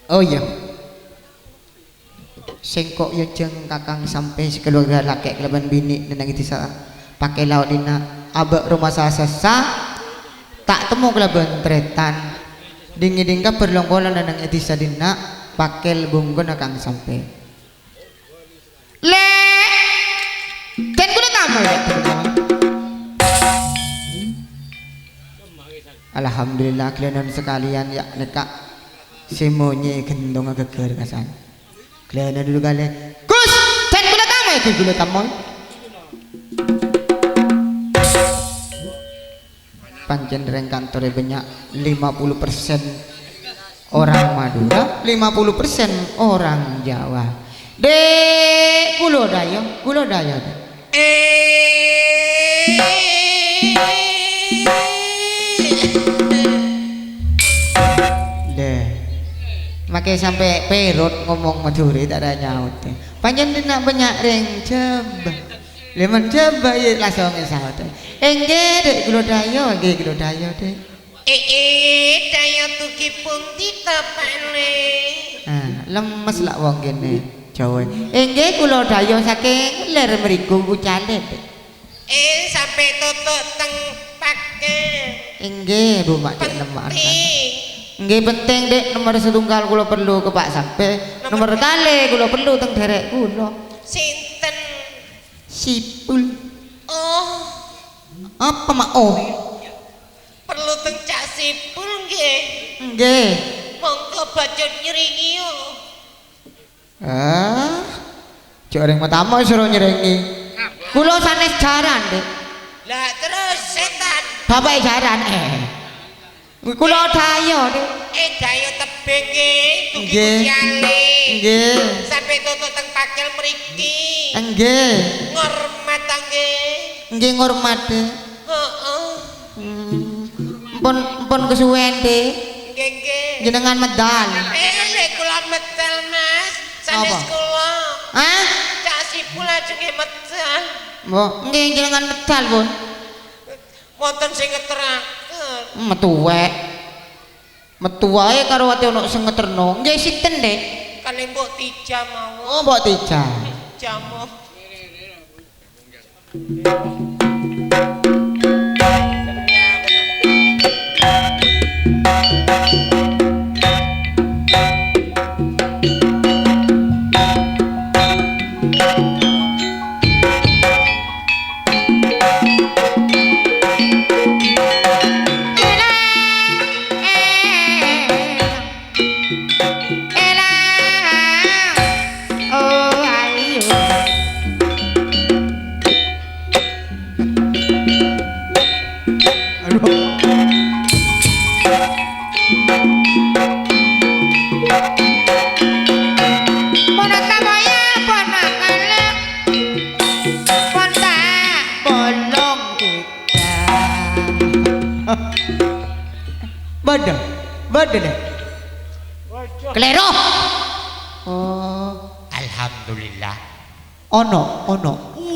Oh iya. Sing kok ya jeng kakang sampai sekeluarga laki kelaban bini nenang itu sa pakai laut dina abak rumah sasa tak temu kelaban tretan dingin ka berlonggolan nenang itu sa dina pakai bungkun akang sampai le kan kulo tamu ya alhamdulillah kalian sekalian ya nekak semuanya gendong geger kasan kalian dulu kalian Gus dan gula tamu ya gula tamu pancen reng kantornya banyak 50% orang Madura 50% orang Jawa dek kulo dayo makanya sampai perut ngomong Madura tak ada nyaut panjang dina banyak reng coba lemon coba ya langsung ngesahut enggak dek kulo dayo dek dayo tuh kipung di tepane lemes lah wong gini Jawa enggak kulo dayo saking ler meriku bucale sampai tutuk teng pake enggak bu mak cek lemak enggak penting dek nomor setunggal kulo perlu ke Pak sampai nomor kali kulo perlu teng derek kulo sinten sipul oh apa mak oh perlu teng cak sipul nggih nggih monggo bacot nyeringi yo cok orang pertama suruh nyerengi kulo sanes jaran dek lah terus setan bapak jaran kulo dayo dek dayo tebing nggih tuki nggih kuciale nggih sampai tutuk teng pakel mriki nggih ngormat nggih nggih ngormat dek heeh pun kesuwen dek nggih jenengan medal nek kula medal Mas sanes apa? kula hah cak sipul ajenge medal mbok nggih jenengan medal pun wonten sing ngeteraken metu wae karo ati ono sing ngeterno nggih sinten dek kali mbok tija mawon oh mbok tija jamu Badan deh kelero oh alhamdulillah ono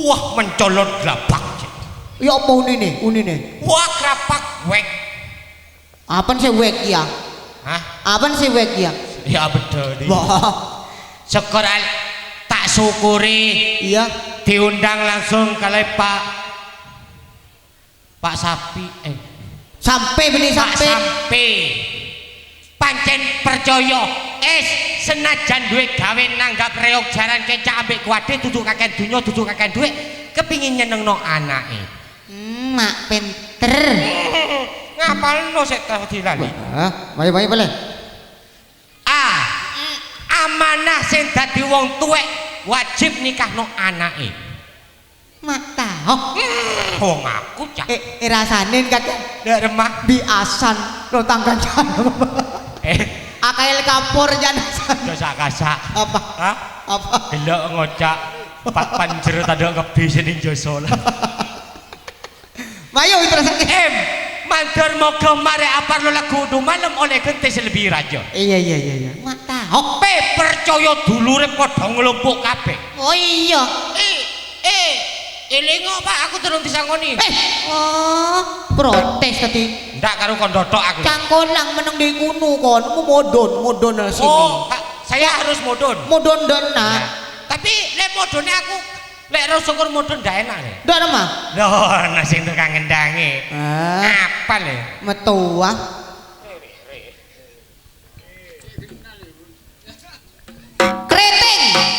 wah mencolot gerabak ya apa unine wah gerabak wek apa sih wek ya hah apa sih wek ya ya betul wah syukur tak syukuri iya diundang langsung kali Pak Sapi sampai beli sampai pancen percaya senajan duwe gawe nanggap reog jaran kecak ambek kuwade duduk kakek dunya duduk kakek duit kepingin nyenengno anake mak pinter ngapalno sik dilali bae boleh amanah sing dadi wong tuwek wajib nikahno anake mak tahu wong aku cak rasane kakek ndak remah biasan lo tangga jalan akail kapur jangan dosa kasak apa apa delok ngocak Pak Panjer tadi ngebi sini joso lah mayo itu rasanya mandor moga mare apar lo lagu udah malam oleh gentis lebih raja iya mak tahu percaya dulure padha nglumpuk kabeh oh iya elingo Pak aku turun disangoni oh protes tadi Ndak karo kondotok aku. Cangkolang meneng di kuno kon, mu modon sini. Oh, saya harus modon. Modon dan Nah, tapi lek modone aku lek ro syukur modon ndak enak le. Ndak mah. Loh, nasi tukang ngendange. Apa le? Metu ah. Keriting.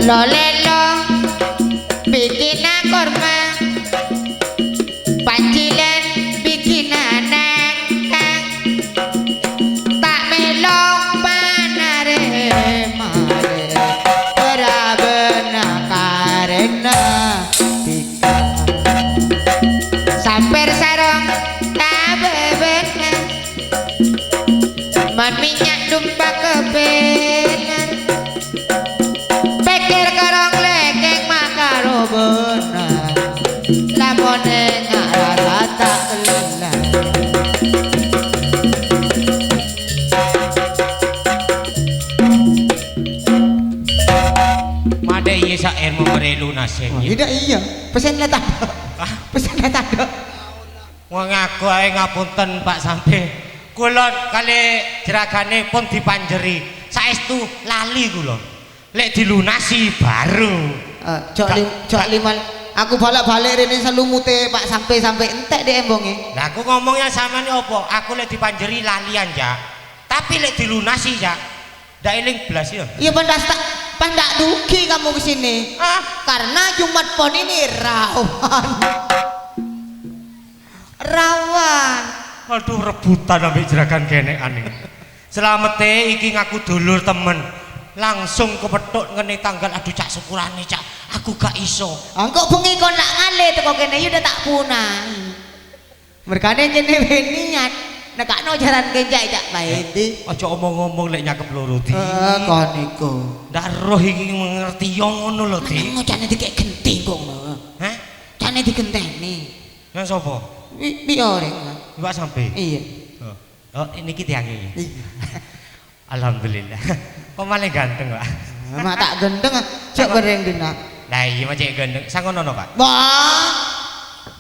Lolelo bikin kurma, pancilan bikin nangkang, tak melong panare mare, berabena karena pika, samper sarong tak bebena, minyak dumpa kebenar. Pikir karong lekeng makaro benar, lamone ngarasa tak keluar. Made iya sair memberi lunasen. Tidak iya, pesen lah tak ada. Pesen lah tak ada. Wong aku ae ngapunten Pak Sampe. Kulon kali jeragane pun dipanjeri. Saestu lali kula. Lek dilunasi baru. Cok lima. Aku balik rene selumute Pak sampai entek deh embonge. Lah aku ngomongnya sama nih opo. Aku lek dipanjeri lalian ya. Tapi lek dilunasi ya. Ndak eling blas ya. Iya pandak dugi kamu kesini. Karena Jumat Pon ini rawan. Aduh rebutan ambek jeragan genekan iki. Selamete iki ngaku dulur temen. Langsung kepethuk ngene tanggal aduh cak syukurane cak aku gak iso. Engko bengi kon nak ngale teko kene udah tak punai. Merkane kene niat nekakno jaran kencak cak bae. Aja omong-omong lek nyakep loro di. Kon iku. Ndak roh iki ngerti yo ngono lho di. Ngocane dikek genti kok. Hah? Cane digenteni. Nang sapa? Biore. Mbak Sampe. Iya. Oh, ini kita yang ini. Iya. Alhamdulillah. Kok malah ganteng, Pak? Mak tak gendeng, cek bereng dina. Lah iya mah cek ganteng. Sangono, Pak. Wah.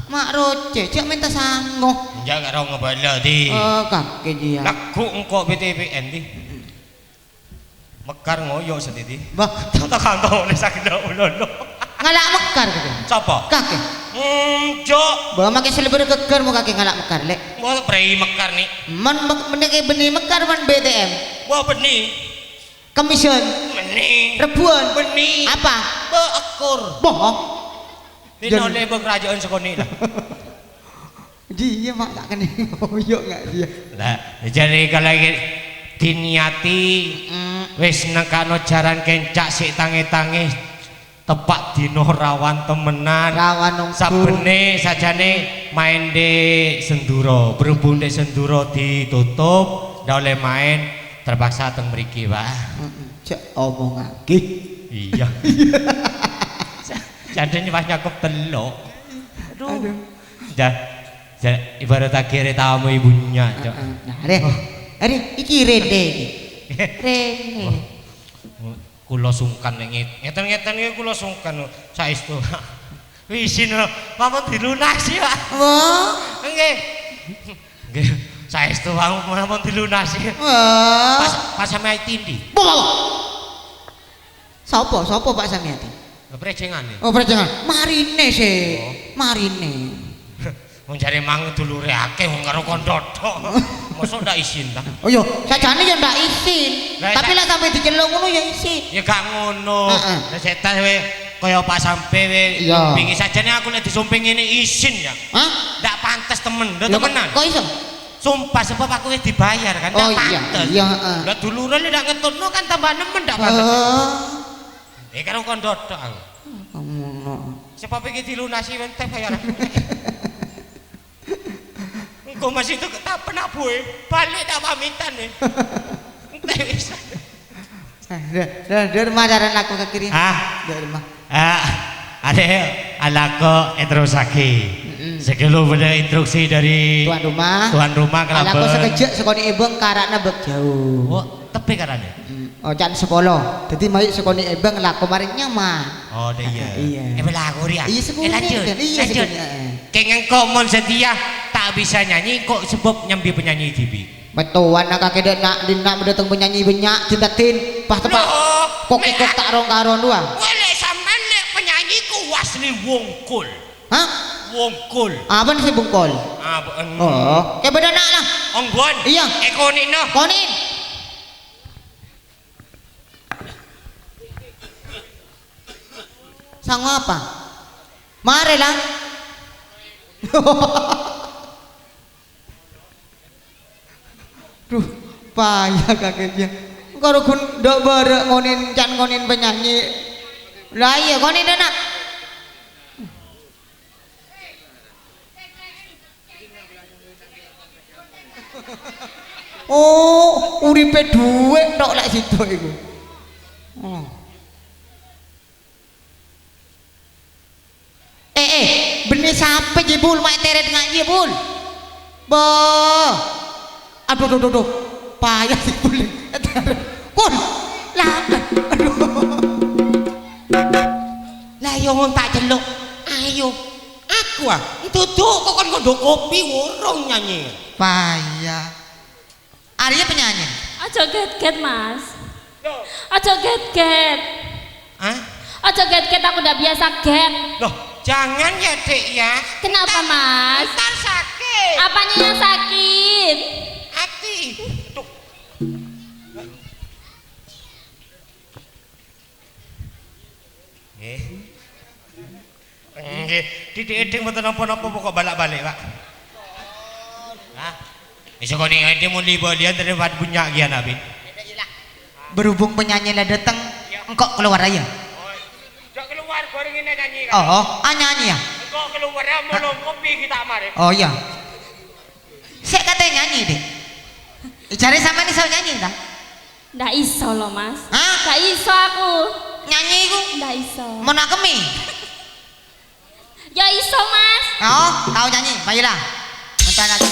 Mak roce, cek minta sango. Enggak karo ngebala di. Oh, kakek dia. Lagu engko BTPN di. Mekar ngoyo sedidi. Bah, Tata kantone sakit ulono. ngalak mekar gitu. Sapa? Kakek. Jok. Bah make selebar keker mau kakek ngalak mekar lek. Wah, prei mekar nih. Meneke benih mekar man BTM. Wah, benih. Commission. Benih. Rebuan. Benih. Apa? Beekur. Boh. Dino lebo kerajaan sekoni lah. Dia mak tak kena ngoyo enggak dia. Lah, jadi kalau diniati wis nekano jaran kencak sik tangi-tangi tepak dino rawan temenan. Rawan nunggu. Sabene sajane main di Senduro, berhubung di Senduro ditutup, ndak oleh main terpaksa teng mriki, Pak. Cek omong lagi. Iya. Jadinya pas nyakep telok. Aduh. Ibarat akhirnya tamu ibunya. Nah, Re, iki Rene iki. Rene. Kula sungkan ngeten-ngeten iki kula sungkan saestu. Wisin mawon dilunasi, Pak. Wah. Nggih. Nggih, saestu mawon dilunasi. Wah. Pas sampe tindi. Sopo Pak Samiati? Prejengane. Oh, prejengan. Marine sih. Marine. Wong jare mang dulure akeh wong karo kondotok. Mosok ndak izin ta? Oh yo, sajane ya ndak izin. Tapi lek sampe diceluk ngono ya izin. Ya gak ngono. Lah setan we kaya Pak Sampe we pingi sajane aku lek disumping ngene izin ya. Hah? Ndak pantes temen, ndak temenan. Kok iso? Sumpah sebab aku wis dibayar kan ndak pantes. Iya, Lah dulure lek ndak ngetutno kan tambah nemen ndak pantes. Karo kondotok aku. Ngono. Sebab iki dilunasi entek bayaran. Engko masih itu tak pernah boe, balik tak pamitan nih. Entek wis. Di rumah jaran laku ke kiri. Ah, Di rumah. ada alako introsake. Sekilo beda instruksi dari Tuan rumah. tuan rumah Alaku kelaben. sekejap sekoni ibeng karena bek jauh. Oh, tepi karane. Oh, jan 10. Jadi mayuk sekoni ibeng laku maring nyaman. Oh, iya. Iya. Belaku dia. Iya, sekuni, lanjut. kan? Iya, Lanjut. sekuni. Kengeng kok mon setia tak bisa nyanyi kok sebab nyambi penyanyi TV. Betuan nak kakek nak dina mendatang penyanyi banyak cintatin pas tepak kok kok tak rong karon dua. Boleh sampean lek penyanyi ku wasli wongkul. Hah? Wongkul. Apa sih bungkol? Oh, kayak beda nak lah. Onggon. Iya. Ekonik no. Konin. Sang apa? Mari lah. Duh, payah kakeknya. Kalau kun dok bareng ngonin can ngonin penyanyi. Lah iya konin dah nak. Oh, uripe dhuwit tok lek situ iku. Oh. Benih sampai jebul mak teret ngaji bul. Aduh. Payah sih bul. Kun. Lah. Aduh. Lah yo ngon tak celuk. Ayo. Aku duduk kok kon ngondok kopi worong nyanyi. Payah. Arya penyanyi. Aja get-get mas. Aja get-get. Hah? Aja get-get, aku udah biasa get. Loh, jangan ya dek ya. Kenapa mas? Ntar sakit. Apanya yang sakit? Hati. Tuh. Nggih, didik-didik mboten napa-napa pokok balik-balik, Pak. Hah? Iso kok ning ide mun liba lian terlibat punya gian abin. Berhubung penyanyi lah datang, engkau keluar aja. Jak keluar bareng ini nyanyi kan. Oh, nyanyi ya? Engkau keluar mau kopi kita mari. Oh iya. Saya katanya nyanyi deh. Cari sama nih saya nyanyi dah. Nggak iso loh mas. Hah? Nggak iso aku. Nyanyi iku Nggak iso. mau nakemi. Ya iso mas. Oh, tahu nyanyi, baiklah. Bentar lagi.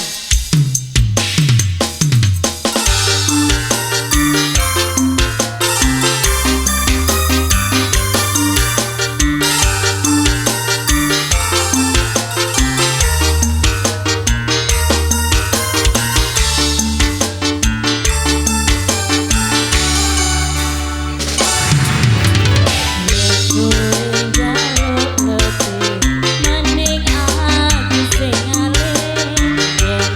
Mending aku sing alih.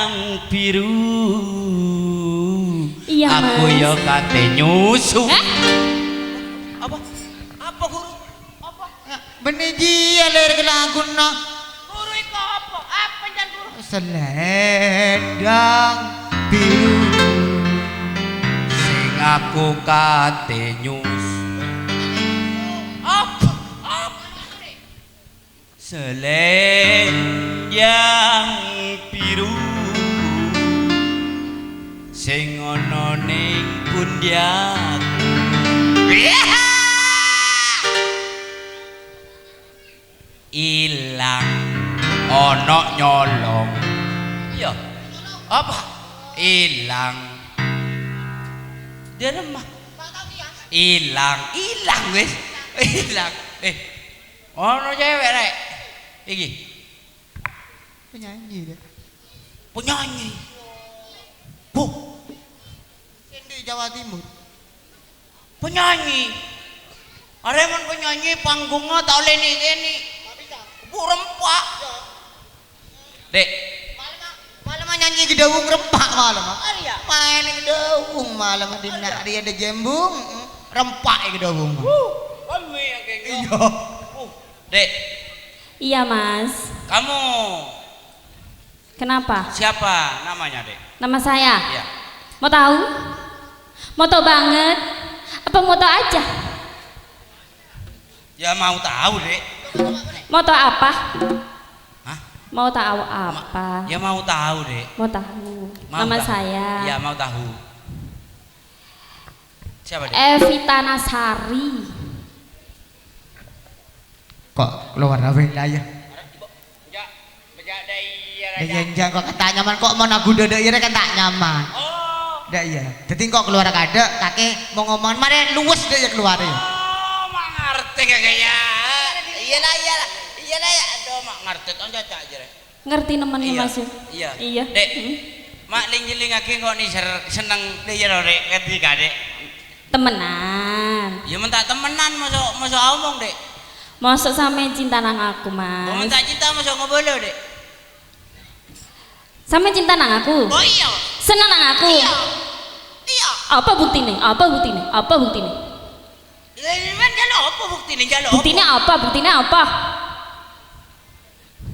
yang biru. Iya, Aku Mas. yo kate nyusu. Apa? Apa guru? Apa? Beniji alir ke lagu no. Guru iku apa? Apa jan guru? Selendang biru. Sing aku kate nyus. Apa? Apa? Selendang biru sing ana ning pundhakku. Ilang ana nyolong. Iya. Apa? Ilang. Dia lemah. Ilang wis. Ilang. Ono cewek rek. Iki. Penyanyi deh. Penyanyi. Bu, Di Jawa Timur. penyanyi. Areman penyanyi panggungnya tak oleh ni kene. Bu rempak. Dek, Malam nyanyi gedawung rempak malam. Main gedawung malam dina dia ada jembung rempak gedawung. kami yang kayak gitu. Iya. Dek, Iya, Mas. kamu Kenapa? siapa namanya, Dek? Nama saya. Iya. Mau tahu? Mau tahu banget? Apa mau tahu aja? Ya mau tahu, Dek. Mau tahu apa? Hah? Mau tahu apa? Ya mau tahu, Dek. Mau tahu. Mau Nama tahu. saya Ya mau tahu. Siapa, Dek? Evita Nasari. Kok keluar apa ya? Ya, Kok tak nyaman kok mau nagu dada iya kan tak nyaman. Oh, Dah iya. Dadi kok keluar kada kakek mau ngomong mari luwes deh keluar ya. oh, mak ngerti kagak ya? Iyalah ya. Aduh, mak ngerti kan caca aja. Rek. Ngerti nemennya Iya. Mas ya? Iya. Iya. Dek. Mak ling-lingake kok ni seneng dia lho, Dek. Ketika, Dek. Temenan. Ya mentak temenan masuk omong, Dek. Masuk sampe cinta nang aku, Mau Mas. mentak cinta masuk ngobolo, Dek. Sampe cinta nang aku. Oh iya. Seneng nang aku. Iya. Apa buktine? Apa buktine? Apa buktine? Lan jalo apa buktine jalo? Buktine apa? Buktine apa?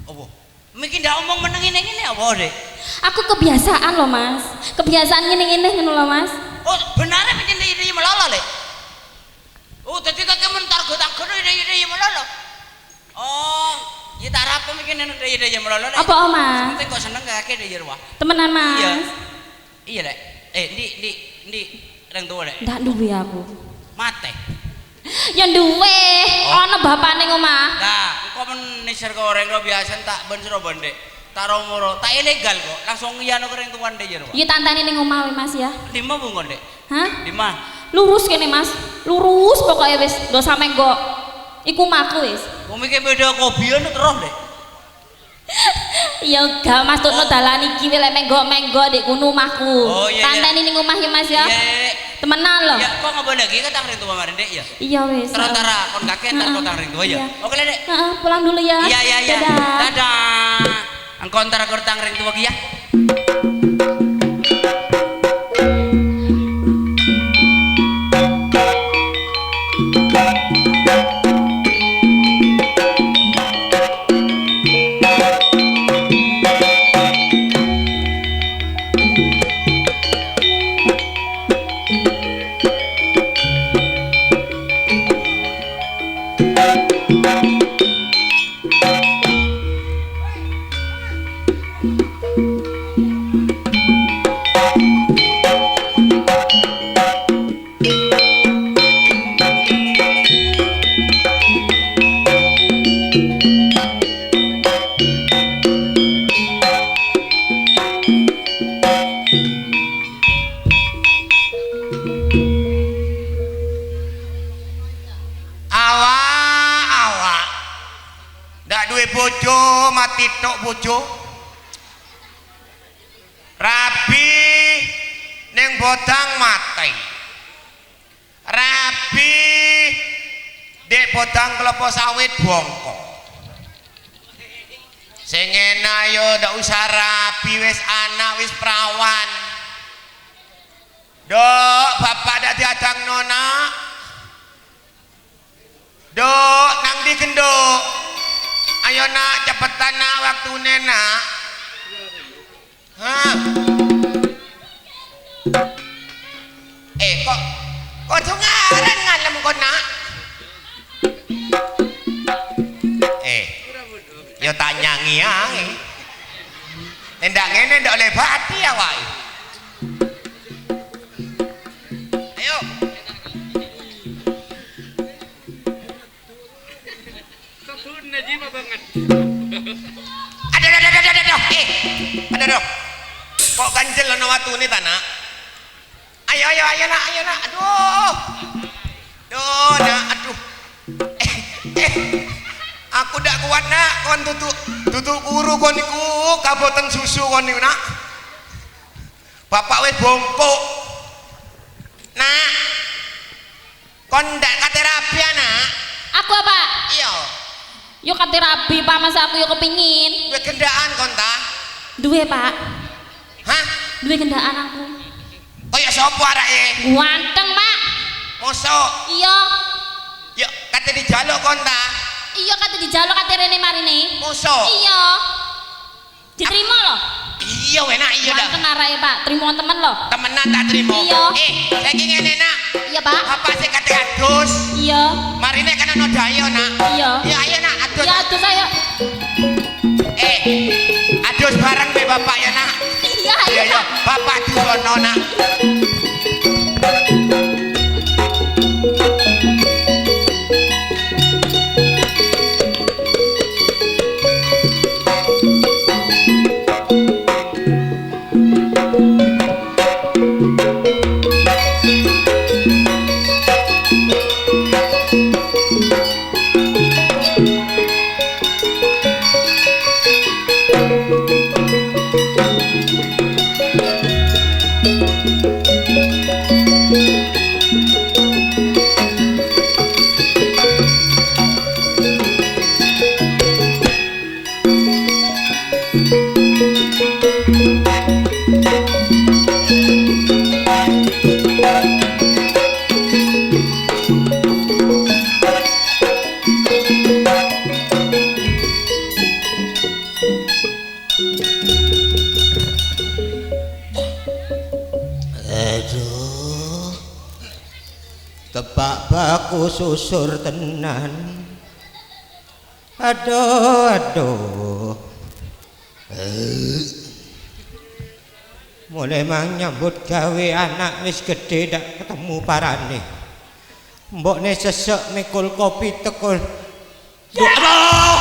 Apa? Mungkin ndak omong meneng ngene apa, Dek? Aku kebiasaan loh, Mas. Kebiasaan ngene-ngene ngono loh, Mas. Oh, benarnya macam ide melala, Lek. Oh, tadi kakek mentar gotang kono ide melala. Oh, ya tak apa mungkin ide melala. Lek. Apa, Om, Mas? Penting kok seneng kakek ide ruah. Temenan, Mas. Iya. Iya, Lek. Ndi reng tuwa, Lek. Ndak duwe aku. Mate. Ya duwe. Oh. Ana bapane ning omah. Nah, engko men nisir goreng lo biasa tak ben sira bendek. Taro moro, tak ilegal kok. Langsung iyano reng tuwan de ruah. Ya tantane ning omah we, Mas ya. Lima bungon, Dek. Hah? Lima. Lurus kene, Mas. Lurus pokoknya wis. Ndo sampe nggo iku maku wis. Wong mikir beda kopian terus, Dek. Ya gak Mas tukno dalan iki we lek menggo dik kono omahku. Oh, iya, iya. Tanteni ning omah ya, Mas ya. Iya, Dek. Temenan loh. Ya, kok nggak boleh lagi ketang ring tua kemarin, Dek, ya? Iya wis. Terantara kon kakek ntar Heeh. kotang ring tua ya. Iya. Oke, Dek. Heeh, pulang dulu ya. Iya. Dadah. Dadah. Engkau ntar kotang ring tua ya. Awak. Ndak duwe bojo, mati tok bojo. Rabi ning bodang mati. Rabi dek bodang kelapa sawit bongko. sing enak yo ndak usah rapi wis anak wis perawan. Dok, bapak dak diadang nona. Dok, nang di gendok. Ayo nak cepetan nak waktune nak. Hah? Kok sungaran ngalem kok nak? Ya tak nyanyi ae. Ndak ngene ndak oleh bati awake. Ayo. Kebun najib banget. Aduh. Kok ganjel ana watune ta nak? Ayo nak. Aduh. Duh, nak, aduh. Aku ndak kuat nak kon tutuk kuru kon niku kaboten susu kon niku nak. Bapak wis bompok. Nak. Kon ndak kate rabi nak. Aku apa? Iya. Yo kate rabi Pak, Mas aku yo kepingin. Duwe gendaan kon ta? Duwe Pak. Hah? Duwe gendaan aku. Kaya sapa arake? Ganteng Pak. Mosok. Iya. Yo kate dijaluk kon ta? Iya kate dijaluk kate rene marine. Mosok. Iya. Diterima loh. Iya enak iya dah. Ganteng arake Pak, terima temen loh. Temenan tak terima. Iya. Saiki ngene nak. Iya Pak. Bapak sing kate adus. Iya. Marine kan ono dayo nak. Iya. Ya ayo nak adus. Ya adus ayo. Adus bareng be bapak ya nak. Iya ayo. Iya bapak adus ono nak. Baku susur tenan. Aduh. Mulai mang nyambut gawe anak wis gede dak ketemu parane. Mbokne sesek mikul kopi tekul. Aduh.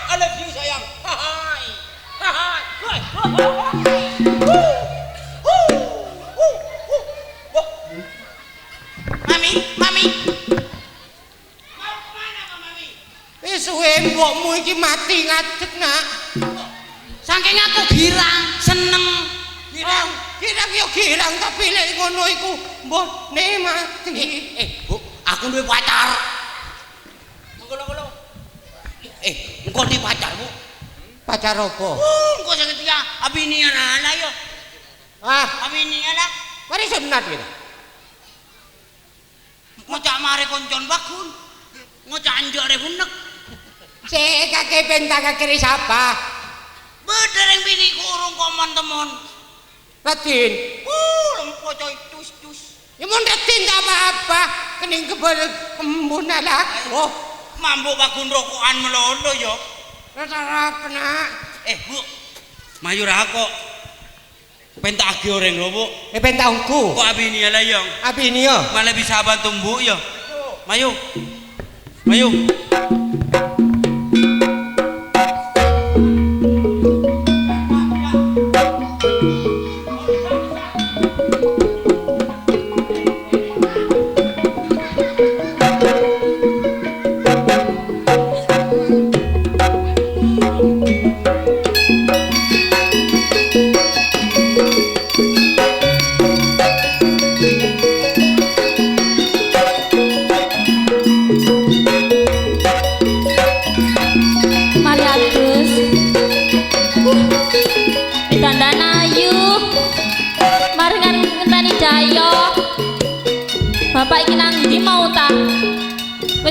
I love you sayang. Mami. Mau kemana kau Mami? Wis suwe mbokmu iki mati ngadeg nak. Saking aku girang, seneng. Girang yo girang tapi lek ngono iku mbokne mati. Bu, aku duwe pacar. Engko. Engko di pacar, Bu. Pacar apa? Engko sing ketiga, abini ana yo. Abini ana. Mari sunat gitu. Ngocak mare koncon bakun. Ngocak anjare bunek. Cek kakek bentang kakek siapa? Bedereng bini kurung komon temon. Ratin. Lempo coy tus. Ya mun ratin tak apa-apa. Kening kebal kembun ala. Oh, Mambu bakun rokokan melolo yo. rata-rata nak. Bu. Mayu ra kok. Pentak agi oreng lho, Bu. Bentangku. Kok abini ala yo. Abi ini yo. Malah bisa bantu Mbuk yo. Mayu.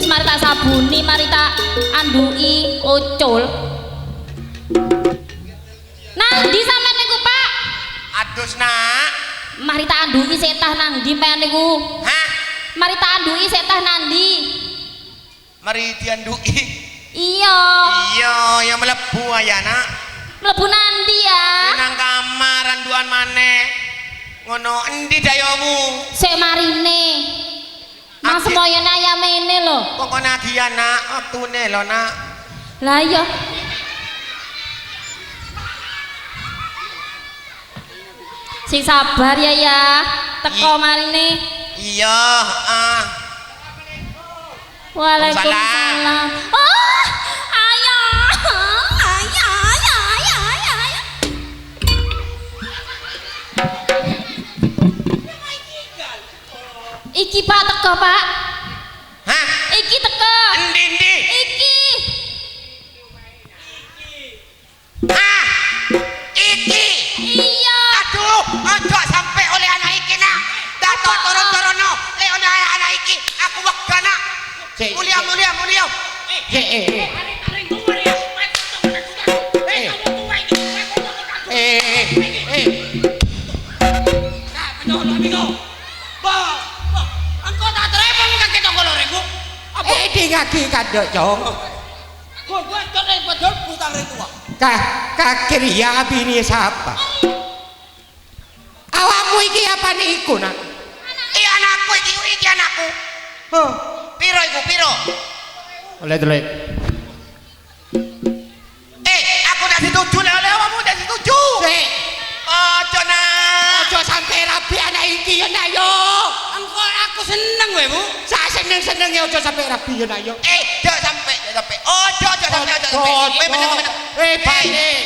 mari tak sabuni, mari tak anduki ucul. Nandi sampean niku, Pak? Adus nak. Mari tak anduki setah nang ndi sampean niku? Hah? Mari tak anduki setah nandi. Mari dianduki. Iya. Iya, ya mlebu ya nak. Mlebu nandi ya. Nang kamar anduan maneh. Ngono endi dayomu? Sik marine. Mas Abi- moyone ayam ini lho. Pokoknya lagi ya nak, waktune lho nak. Lah iya. Sing sabar ya. Teko marine. Iya, Waalaikumsalam. Oh, ayah. Iki Pak teko, Pak. Hah? Iki teko. Endi? Iki. Ah! Iki. Iya. Aduh, ojo sampai oleh anak iki nak. Dato turun-turono, le oleh anak iki. Aku wega nak. Mulia. Engko tak terima muka kita ngolorengku. Apa? Di ngaki kadok jong. Gua tore padahal putang rek tua. Kakir ya bini siapa? Awakmu iki apa niku nak? Anakku iki anakku. Huh. Piro iku piro? Oleh. Aku udah setuju oleh awakmu udah setuju. Ojo nak. Ojo sampai rabi anak iki ya nak yo. Engko aku seneng wae, Bu. Saya seneng ya ojo sampai rabi ya nak yo. Ojo sampai. Ojo sampai. Meneng. Balik.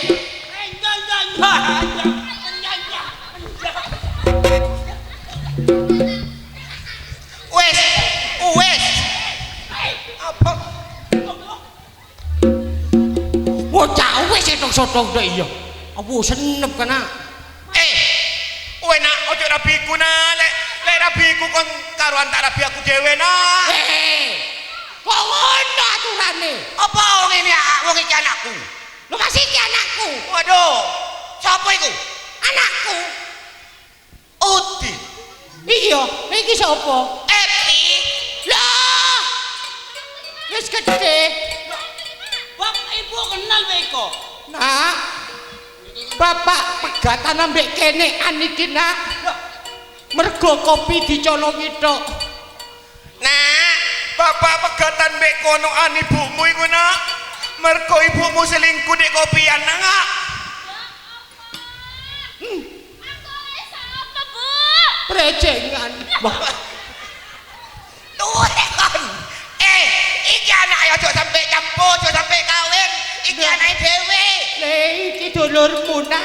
Wes. Apa? Bocah wes sotong-sotong deh iya. Aku seneng kana. Nak ojo rabiku nak. Lek rabiku kon karo antara rabi aku dhewe nak. Kok ngono aturane? Apa wong ini wong iki anakku? Lho masih iki anakku. Waduh. Sapa iku? Anakku. Udi. Iya, iki sapa? Epi. Lah. Wis gede. Bapak Ibu kenal wae kok. Nak. Bapak pegatan ambek kene aniki nak. Mergo kopi dicolongi tok. Nak, bapak pegatan mbek kono an ibumu iku nak. Mergo ibumu selingkuh di kopian nak. Apa, Bu? Prejengan. Tuh kan. Iki anak aja sampai campur, aja sampai kawin. Iki anak dhewe. Lah iki dulurmu nak.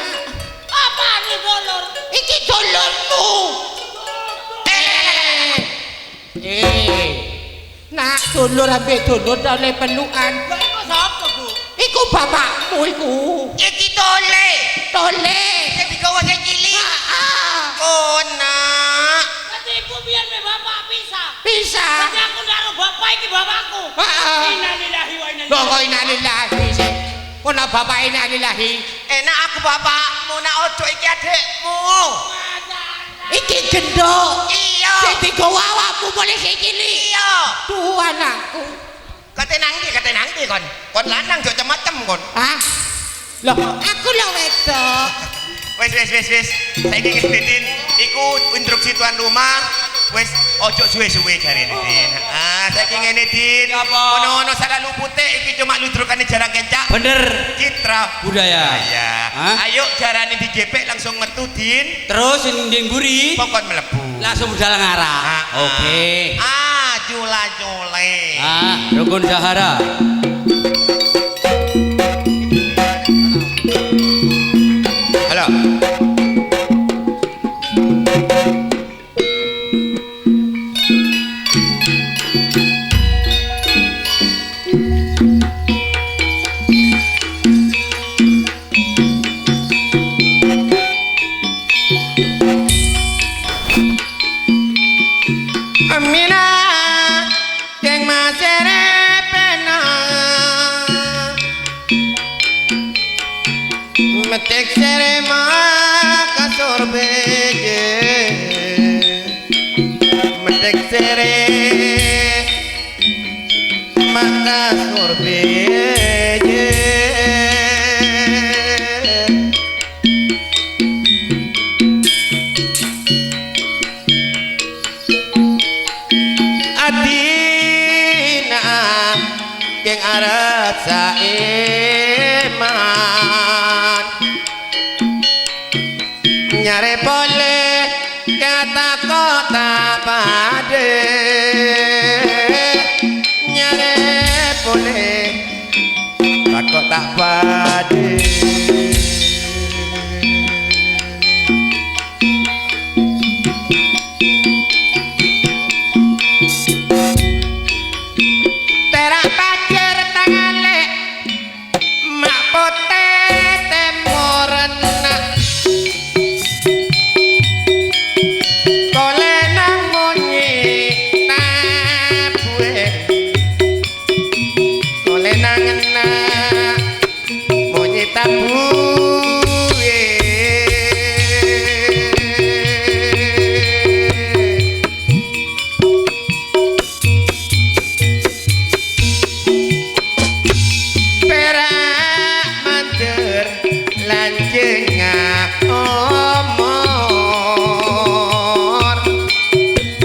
Apa ni dolor? Iki dulurmu. Nak dulur ambek dulur oleh pelukan. Lah iku sapa, Bu? Iku bapakmu iku. Iki tole. Sing digawa sing cilik. Oh nak. Berarti Ibu biyen me bapak pisah. Bisa. Berarti aku karo bapak iki bapakku. Innalillahi wa inna ilaihi. Kok innalillahi sih. Kok nak bapak innalillahi. Enak aku bapakmu nak ojo iki adekmu. Iki gendok. Iya. Sing digawa awakmu boleh sing cilik. Iya. Tuh anakku. Kate nang ndi kon? Kon lanang jo macem kon. Hah? Loh, aku lho wedok. Wes. Saiki wis Didin, iku instruksi tuan rumah. Wes ojo suwe-suwe jarene Din. Saiki ngene Din. Ono salah lupute iki cuma ludrukane jarang kencak. Bener. Citra Budaya. Hah? Ayo jarane digepek langsung metu Din. Terus ini guri Pokon mlebu. langsung budal ngarah. Oke. Jula-jule. Rukun Sahara. Halo. Amina, yang masere metik serema kasur beje metik sere maka kasur beje adina keng arat saeman nyare boleh kata kota pade nyare boleh kata tak pade terak pacar tangale mak pote temorena kole nang munyi tabue kole nang ngena munyi tabue perak mandir lanjengah omor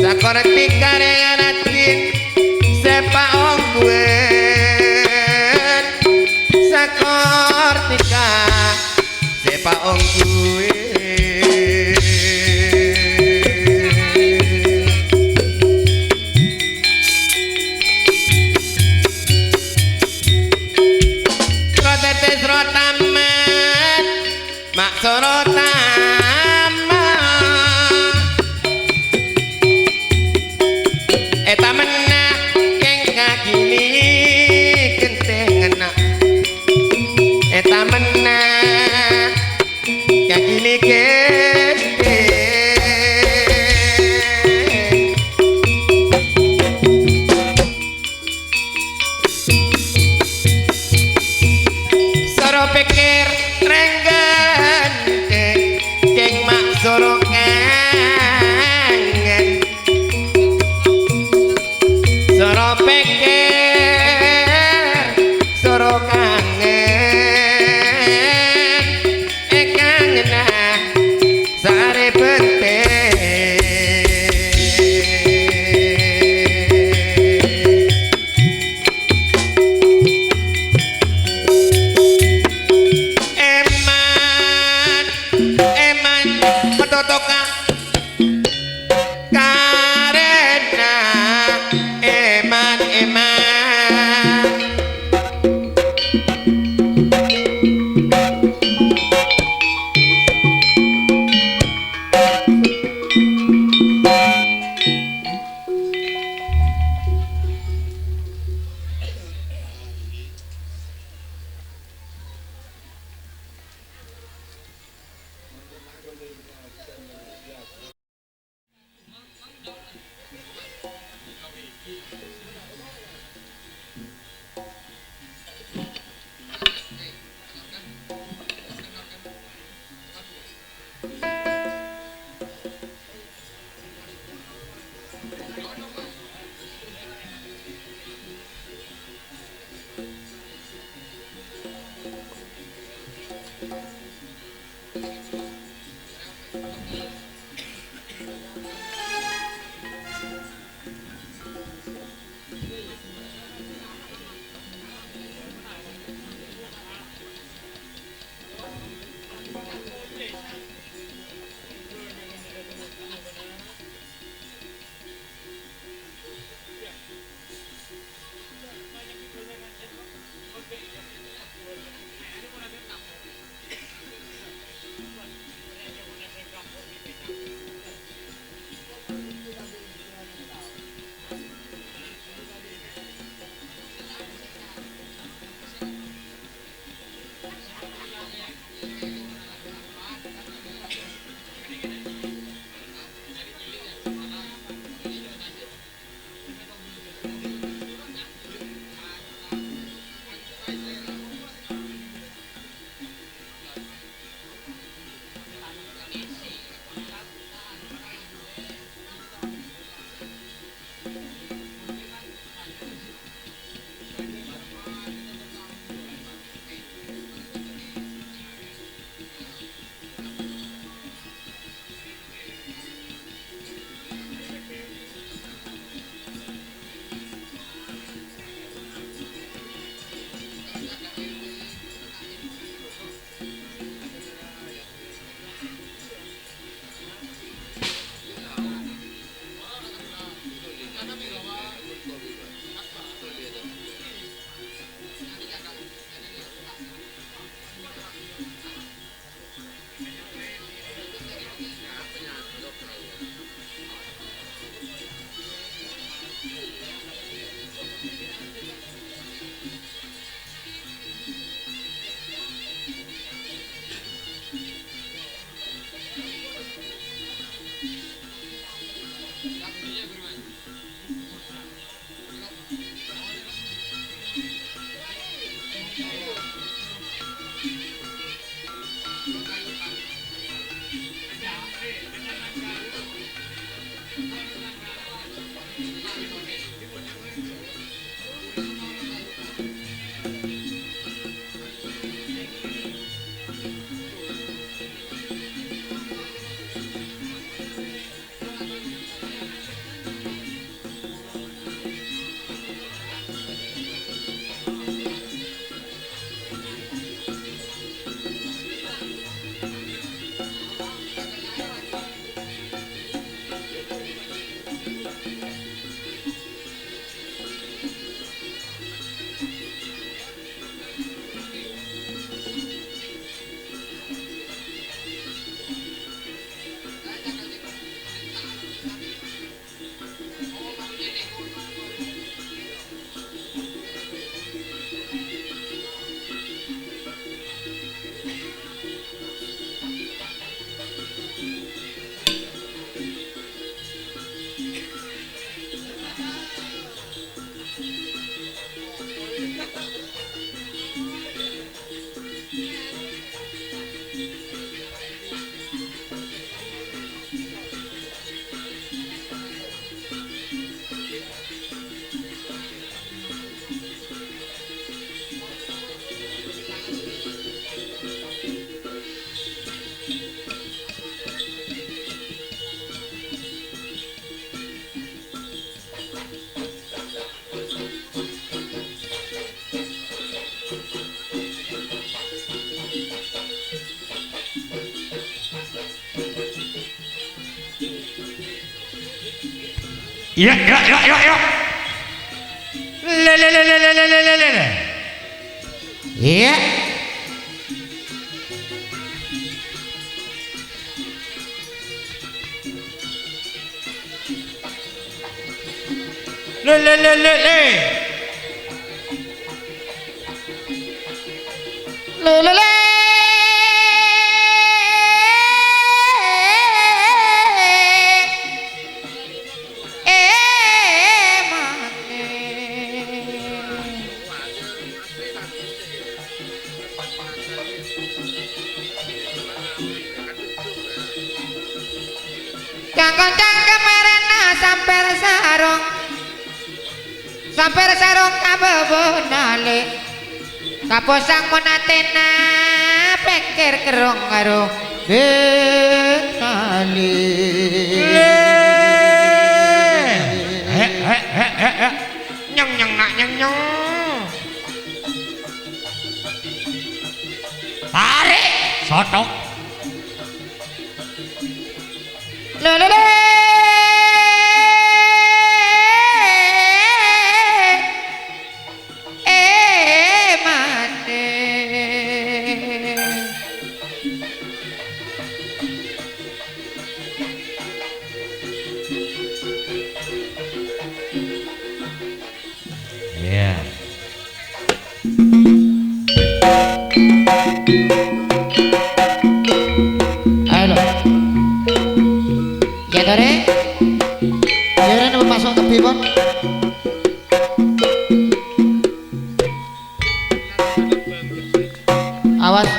sakor tikarengan atin sepa ongguan sakor tika sepa ongguan rotetes rotaman mak sorotama eta menah keng kakini kentengan eta menah kakini kenteng soro pikir renggan keng mak soro kangen soro pikir soro kangen kangen sare penting eman eman petotoka karena eman eman Iya. Le. Iya. Le. Lelele. Cangkong merena samper sarung kabebonale kaposang monatena pengker kerong karo bekali Nyeng. Tarik sotok. lelele mane Iya. ayo ya dore jangan masuk ke bibon awas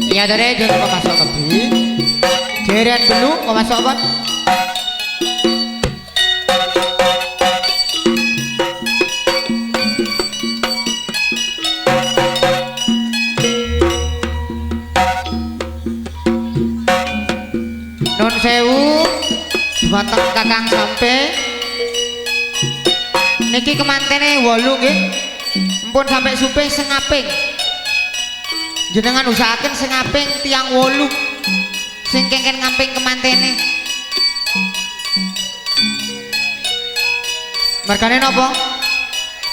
ya dore jangan masuk ke bibon jerian dulu mau masuk apa non sewu dibatak kakang sampai niki kemantene 8 nggih empun sampai supe sengaping jenengan usahaken sengaping tiang 8 sing kengken ngamping kemantene mergane napa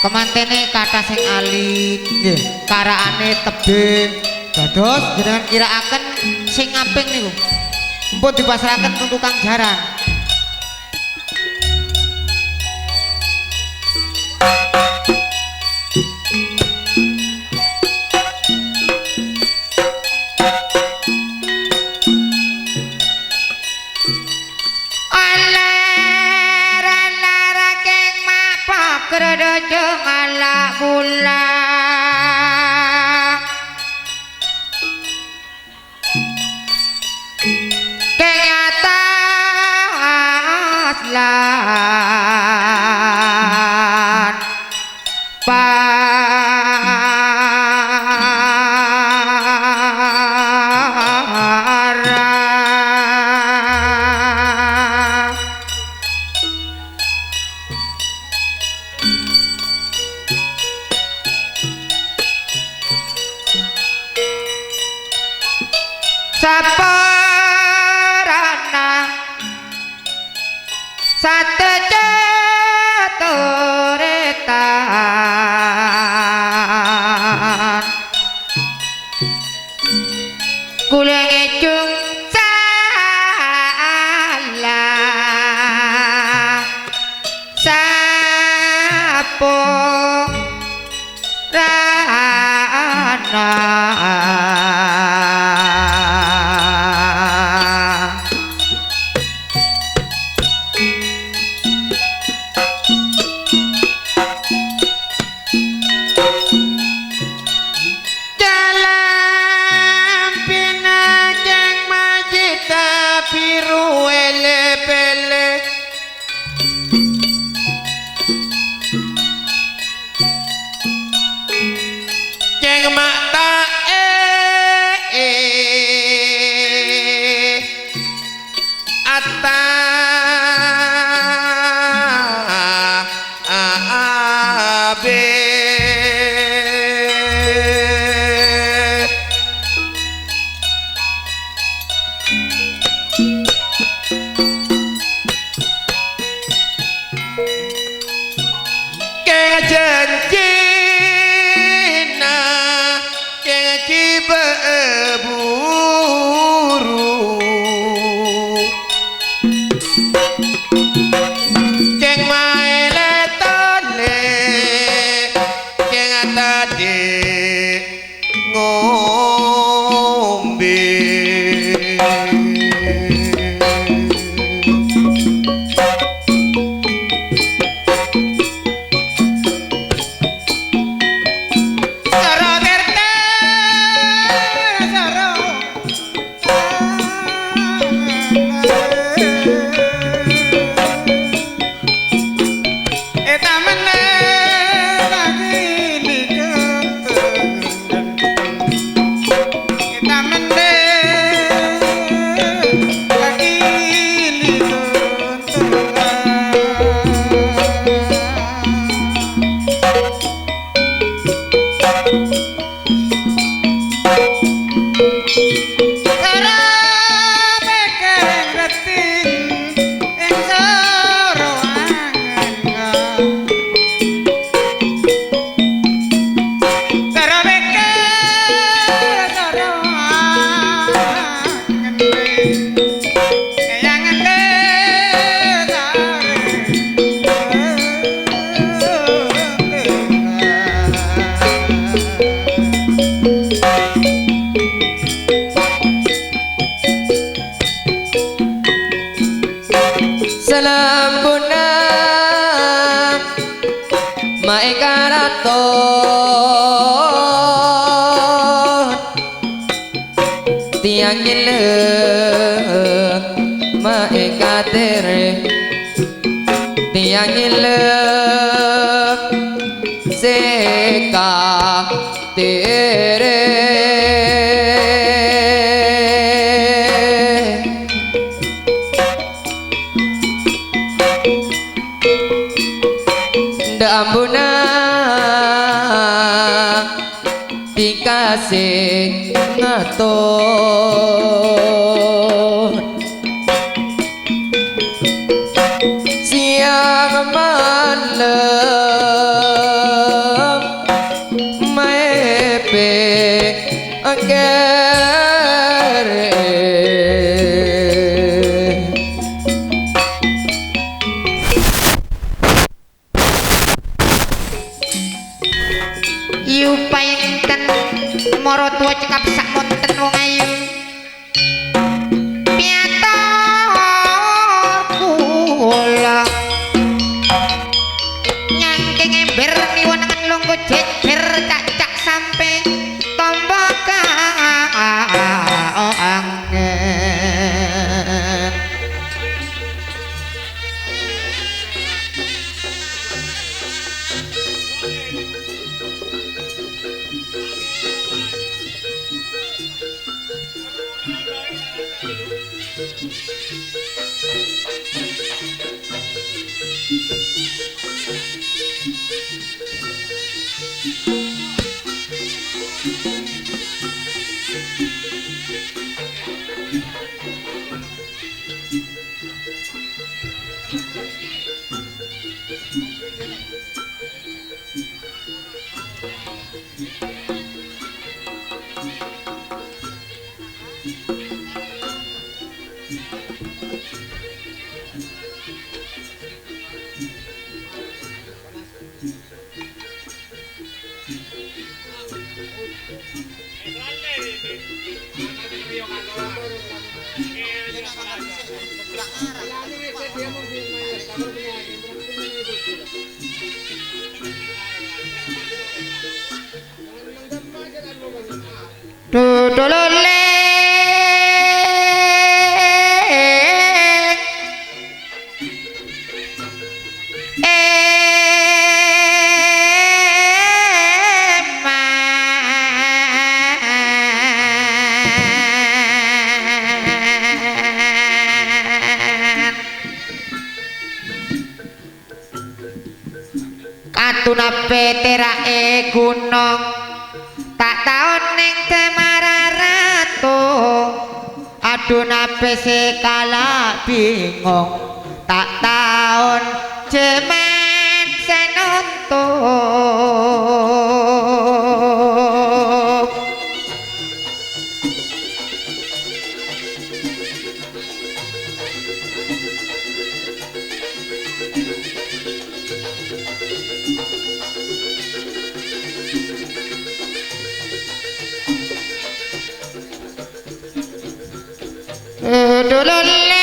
kemantene kata sing alit nggih karaane tebing dados jenengan kiraaken sing ngamping niku empun dipasrahaken untuk tukang jaran Kredojo ngalak mula kenyata aslan parah saparana sate jaturetan kula ngecung salah sapo rana ngombe Salambuna maekaraton tiang ileng maekatere tiang ileng seka tere Ambuna dikasih ngatur siang malam mepe angkere moro tua cekap sak monten wong ayu piator kula nyangking ember niwanangan longgo jejer cacak sampe tombo kaangen dodolole katunape terake gunung tak taun ning Demararatu aduh nape sekala bingung tak taun jemen senuntuk Dudululeng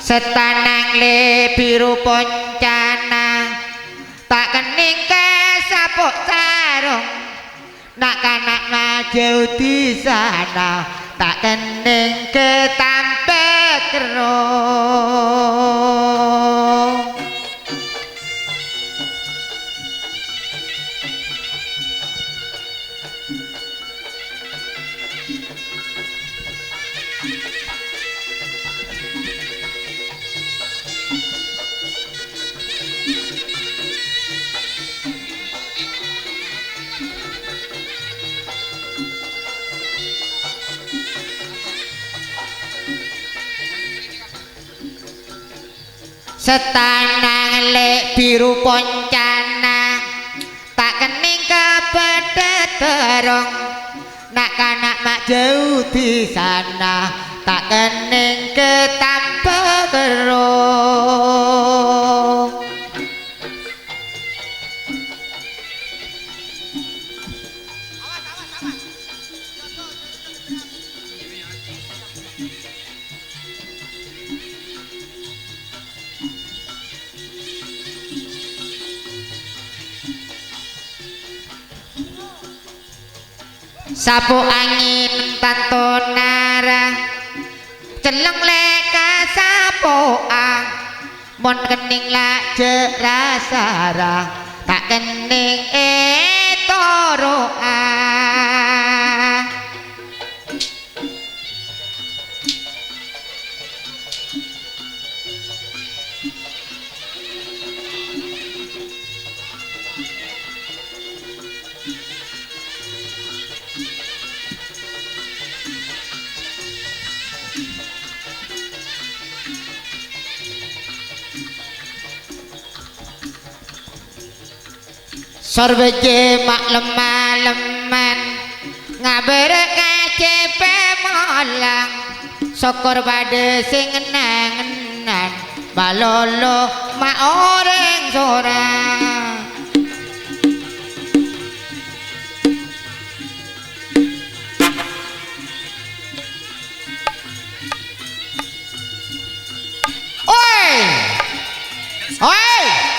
setanang le biru poncana tak kening kesapuk sarung nak kanak majau di sana tak kening ketampe kerung setanang lek biru poncana tak kening kepedet terong nak kanak mak jauh di sana tak kening ketampe kerung sapu angin tantonara celeng leka sapoa mon kening lak jerasara tak kening etoroa sorbeje mak lemah-leman ngabere kacepe molang syukur bade sing ngenang-ngenang balolo mak oreng sorang oi oi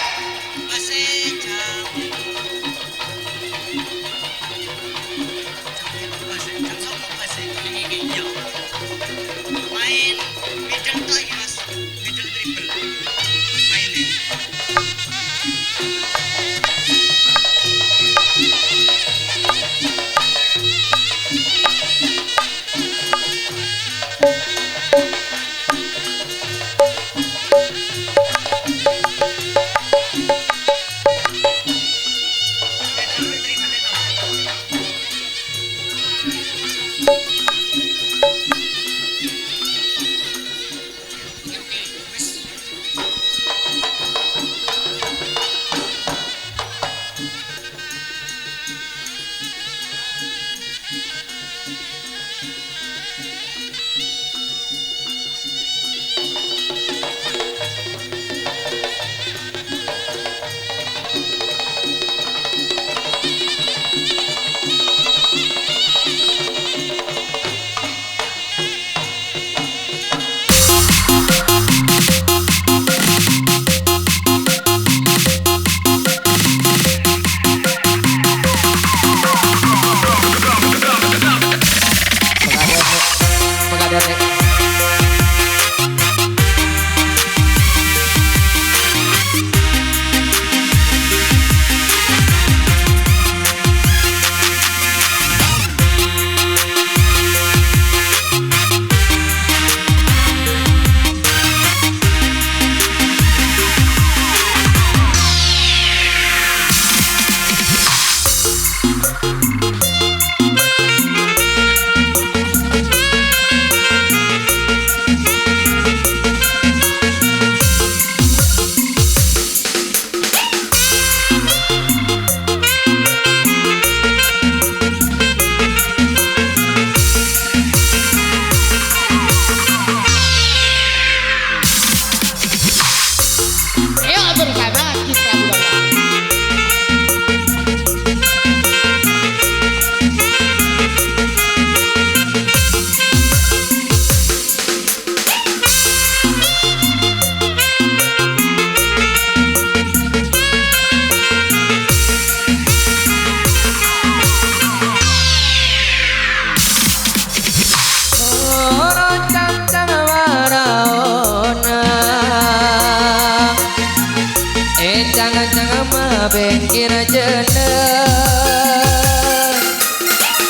bengkir jeneng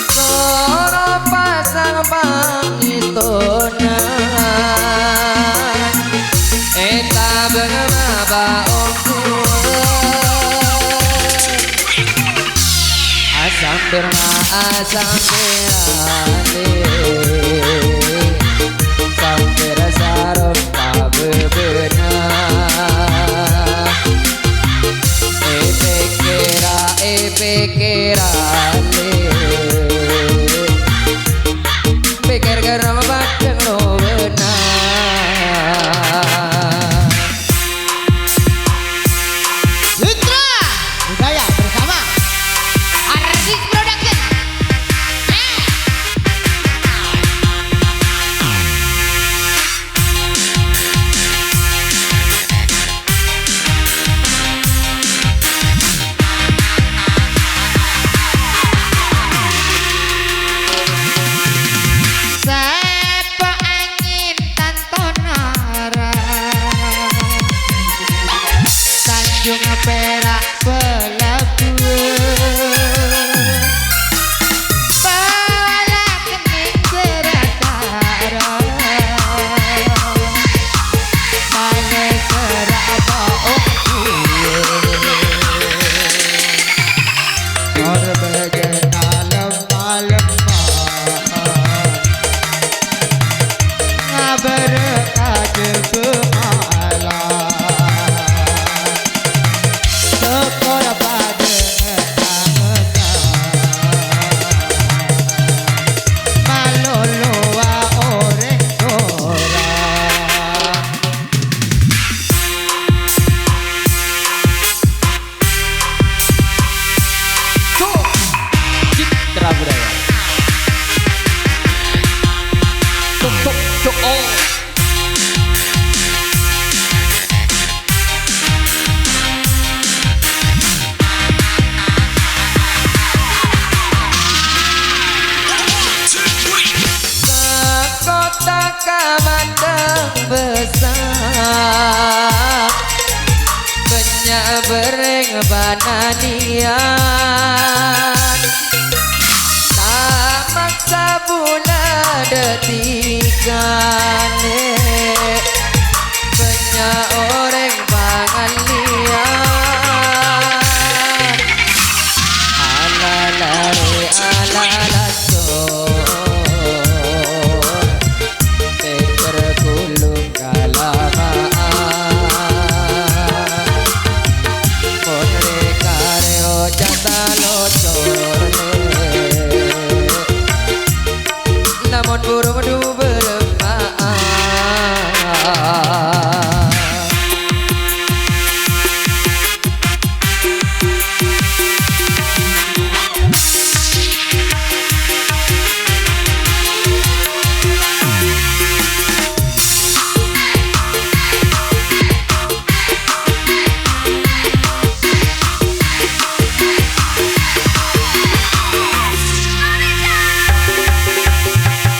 soro pasang pangitonan eta bengma baong asam berma asam berane sampai rasa rompa bebenah epekera le pikir gerang badeng lo benar Sutra budaya bersama Artis Production. Sepo angin tantonara Tanjung Perak Pelabuhan Bala kening jeratara Mane serak baongku Sorbejena lemah-lemah Ngaberkade beala Sekolah pada namanya Maloloa orek dora Citra Budaya Cok oh Kota Kamandang besar banyak bereng bananian tamak sabula detikan banyak orang pangalian alalare alalason tergulung kalamaan monre kareo jasa locorne namun burung madu berempaan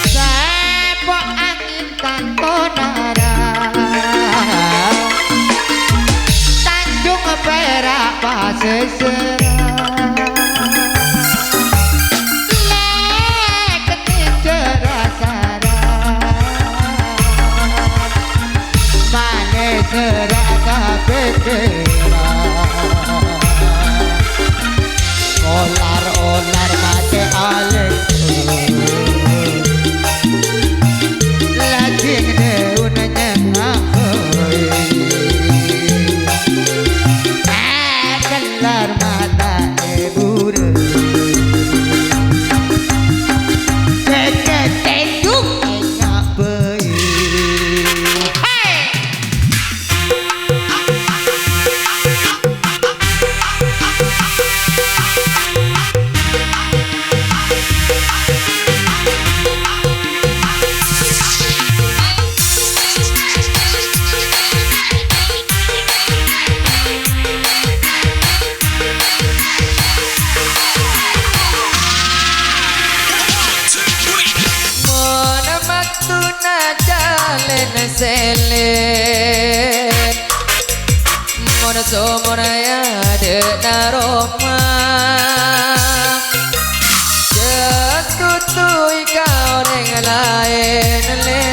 Sepo angin tantonara Tanjung Perak Pasesera Lekening jerasara Mane serak kabekera Olar-olar mate alek laging deun nyengakoi kelar mata Mon sumuraya de naroma Jekutui kau neng lain le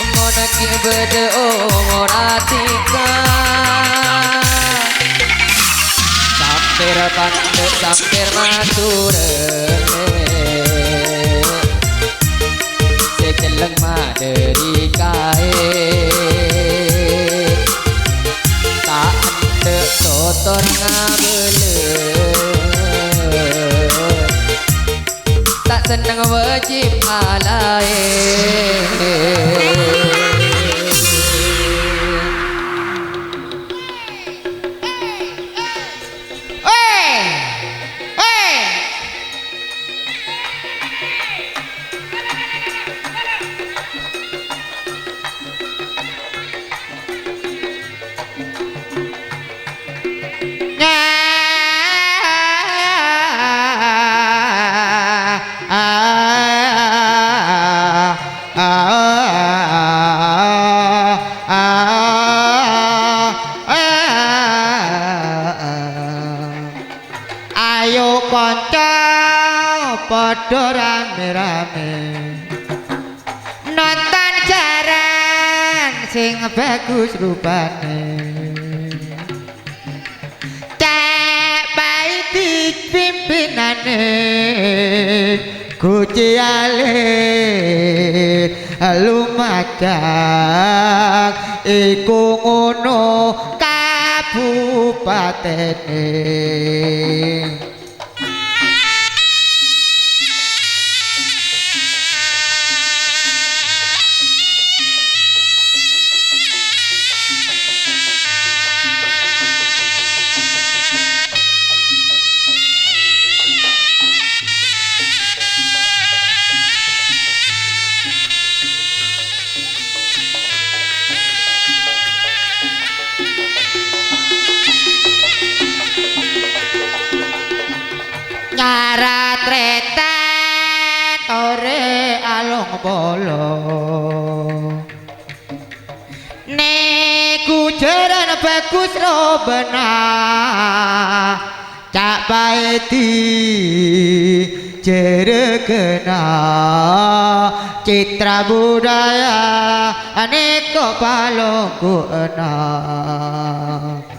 Mon ki bede umur atika Sampir pandek sampir mature Sejeleng maderi kae Tak endek totor ngabele Tak seneng wajib alae Ayo kanca padha rame-rame nonton jaran sing bagus rupane cek baik pimpinane Guci alih lumajang iku ngono kabupatene Nyara tretan tore along polo Neku jaran bagus robena Cak baeti jeregena Citra budaya aneka palongku enak